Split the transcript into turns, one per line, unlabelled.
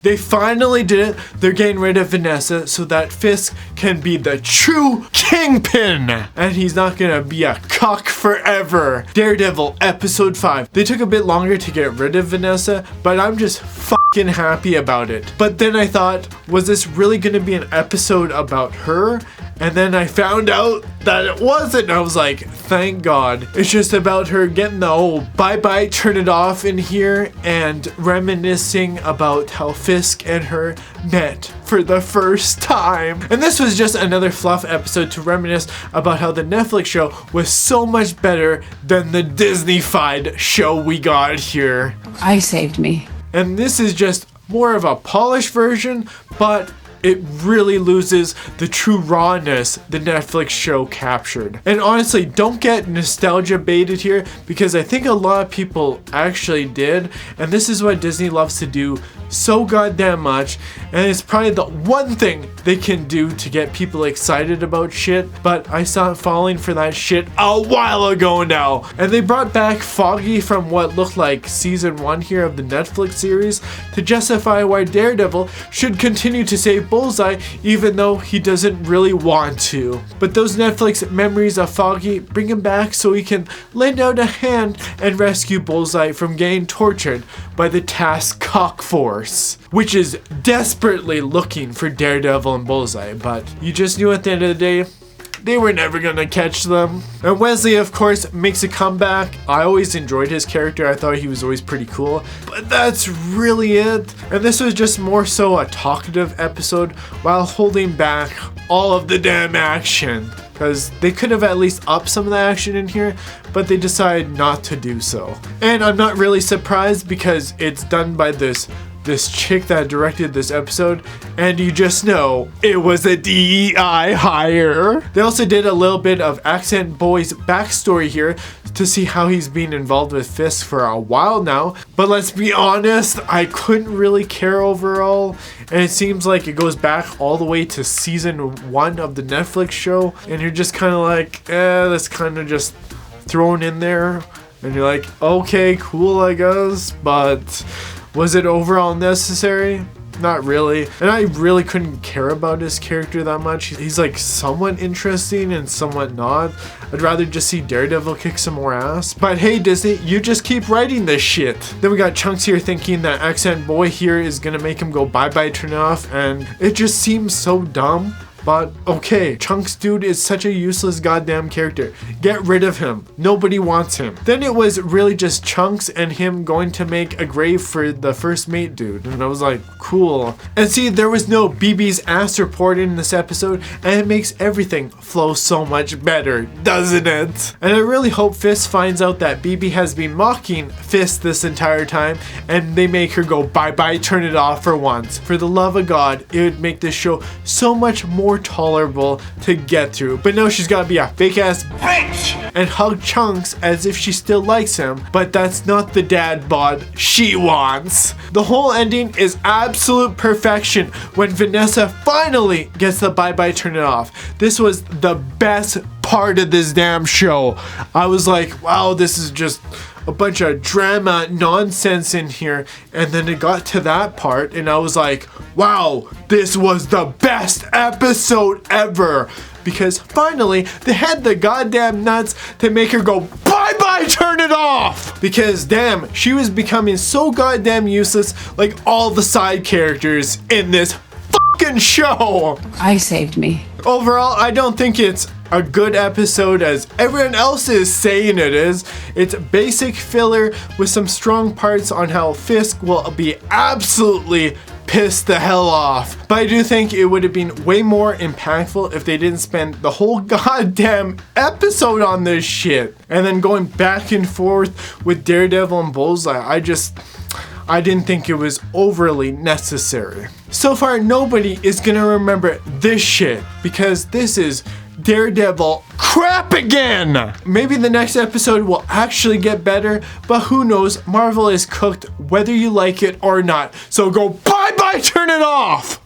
They finally did it. They're getting rid of Vanessa so that Fisk can be the true Kingpin. And he's not gonna be a cuck forever. Daredevil episode 5. They took a bit longer to get rid of Vanessa, but I'm just fucking happy about it. But then I thought, was this really gonna be an episode about her? And then I found out that it wasn't. I was like, thank God. It's just about her getting the old bye-bye, turn it off in here and reminiscing about how Fisk and her met for the first time. And this was just another fluff episode to reminisce about how the Netflix show was so much better than the Disney-fied show we got here.
I saved me.
And this is just more of a polished version, but it really loses the true rawness the Netflix show captured. And honestly, don't get nostalgia baited here, because I think a lot of people actually did, and this is what Disney loves to do so goddamn much, and it's probably the one thing they can do to get people excited about shit, but I stopped falling for that shit a while ago now. And they brought back Foggy from what looked like season 1 here of the Netflix series to justify why Daredevil should continue to save Bullseye even though he doesn't really want to. But those Netflix memories of Foggy bring him back so he can lend out a hand and rescue Bullseye from getting tortured by the Task Cock Force, which is desperately looking for Daredevil and Bullseye, but you just knew at the end of the day they were never gonna catch them. And Wesley, of course, makes a comeback. I always enjoyed his character. I thought he was always pretty cool, but that's really it. And this was just more so a talkative episode while holding back all of the damn action, because they could have at least upped some of the action in here, but they decided not to do so. And I'm not really surprised, because it's done by this chick that directed this episode, and you just know it was a DEI hire. They also did a little bit of Accent Boy's backstory here to see how he's been involved with Fisk for a while now, but let's be honest, I couldn't really care overall, and it seems like it goes back all the way to season 1 of the Netflix show, and you're just kind of like, that's kind of just thrown in there, and you're like, okay, cool, I guess, but was it overall necessary? Not really. And I really couldn't care about his character that much. He's like somewhat interesting and somewhat not. I'd rather just see Daredevil kick some more ass. But hey, Disney, you just keep writing this shit. Then we got Chunks here thinking that Accent Boy here is gonna make him go bye-bye, turn it off, and it just seems so dumb. But okay, Chunks dude is such a useless goddamn character. Get rid of him. Nobody wants him. Then it was really just Chunks and him going to make a grave for the first mate dude. And I was like, cool. And see, there was no BB's ass report in this episode, and it makes everything flow so much better, doesn't it? And I really hope Fisk finds out that BB has been mocking Fisk this entire time, and they make her go bye-bye, turn it off for once. For the love of God, it would make this show so much more tolerable to get through. But no, she's gotta be a fake ass bitch and hug Chunks as if she still likes him, but that's not the dad bod she wants. The whole ending is absolute perfection when Vanessa finally gets the bye-bye, turn it off. This was the best part of this damn show. I was like, wow, this is just a bunch of drama nonsense in here, and then it got to that part and I was like, wow, this was the best episode ever, because finally they had the goddamn nuts to make her go bye-bye, turn it off, because damn, she was becoming so goddamn useless like all the side characters in this fucking show.
I saved me.
Overall, I don't think it's a good episode as everyone else is saying it is. It's basic filler with some strong parts on how Fisk will be absolutely pissed the hell off. But I do think it would have been way more impactful if they didn't spend the whole goddamn episode on this shit. And then going back and forth with Daredevil and Bullseye, I didn't think it was overly necessary. So far, nobody is gonna remember this shit, because this is Daredevil crap again! Maybe the next episode will actually get better, but who knows? Marvel is cooked whether you like it or not. So go bye-bye, turn it off!